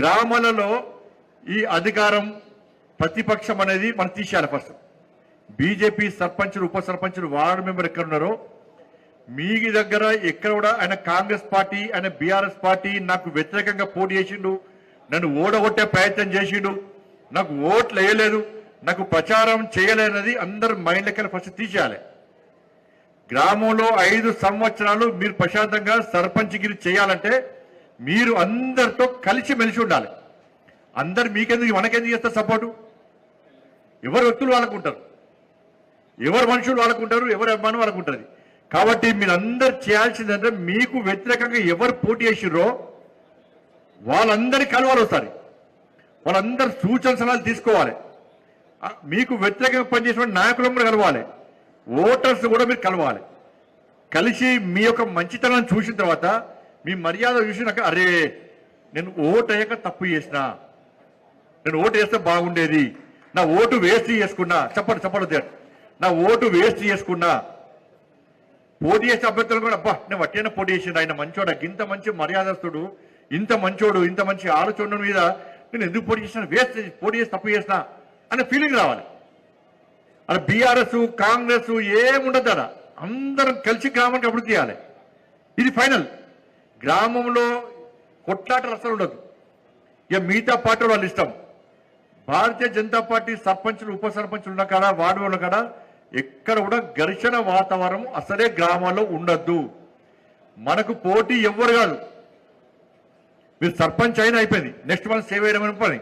గ్రామాలలో ఈ అధికారం ప్రతిపక్షం అనేది మనం తీసేయాలి. ఫస్ట్ బీజేపీ సర్పంచులు, ఉప సర్పంచులు, వార్డు మెంబర్ ఎక్కడ ఉన్నారో మీ దగ్గర ఎక్కడ కూడా ఆయన కాంగ్రెస్ పార్టీ, ఆయన బీఆర్ఎస్ పార్టీ నాకు వ్యతిరేకంగా పోటీ చేసిండు, నన్ను ఓడగొట్టే ప్రయత్నం చేసిండు, నాకు ఓట్లు వేయలేదు, నాకు ప్రచారం చేయలేనది అందరు మైండ్ లెక్కలు ఫస్ట్ తీసేయాలి. గ్రామంలో 5 సంవత్సరాలు మీరు ప్రశాంతంగా సర్పంచ్గిరి చేయాలంటే మీరు అందరితో కలిసి మెలిసి ఉండాలి. అందరు మీకెందుకు మనకెందుకు చేస్తారు సపోర్టు? ఎవరు వ్యక్తులు వాళ్ళకు ఉంటారు, ఎవరు మనుషులు వాళ్ళకు ఉంటారు, ఎవరు అభిమానం వాళ్ళకు ఉంటుంది. కాబట్టి మీరందరు చేయాల్సిందంటే మీకు వ్యతిరేకంగా ఎవరు పోటీ చేసిర్రో వాళ్ళందరి కలవాలి ఒకసారి, వాళ్ళందరు సూచన సలహాలు తీసుకోవాలి. మీకు వ్యతిరేకంగా పనిచేసిన నాయకులను కూడా కలవాలి, ఓటర్స్ కూడా మీరు కలవాలి. కలిసి మీ యొక్క మంచితనాన్ని చూసిన తర్వాత మీ మర్యాద చూసినాక అరే నేను ఓటు అయ్యాక తప్పు చేసినా, నేను ఓటు వేస్తే బాగుండేది, నా ఓటు వేస్ట్ చేసుకున్నా, చెప్పండి నా ఓటు వేస్ట్ చేసుకున్నా, పోటీ చేసే అభ్యర్థులు కూడా అబ్బా నేను వట్టిన పోటీ చేసిండు, ఆయన మంచోడు, ఇంత మంచి మర్యాదస్తుడు, ఇంత మంచోడు, ఇంత మంచి ఆలోచన మీద నేను ఎందుకు పోటీ చేసిన, పోటీ చేసి తప్పు చేసినా అనే ఫీలింగ్ రావాలి. అలా బీఆర్ఎస్ కాంగ్రెస్ ఏముండదు, అలా అందరం కలిసి గ్రామానికి అభివృద్ధి చేయాలి. ఇది ఫైనల్. గ్రామంలో కొట్లాటలు అసలు ఉండదు. ఇక మిగతా పార్టీ వాళ్ళు ఇష్టం. భారతీయ జనతా పార్టీ సర్పంచులు, ఉప సర్పంచులు ఉన్న కాడ, వార్డు ఉన్న కాడ ఎక్కడ కూడా ఘర్షణ వాతావరణం అసలే గ్రామాల్లో ఉండద్దు. మనకు పోటీ ఎవ్వరు కాదు. మీరు సర్పంచ్ అయినా అయిపోయింది, నెక్స్ట్ మనం సేవ చేయడం పని.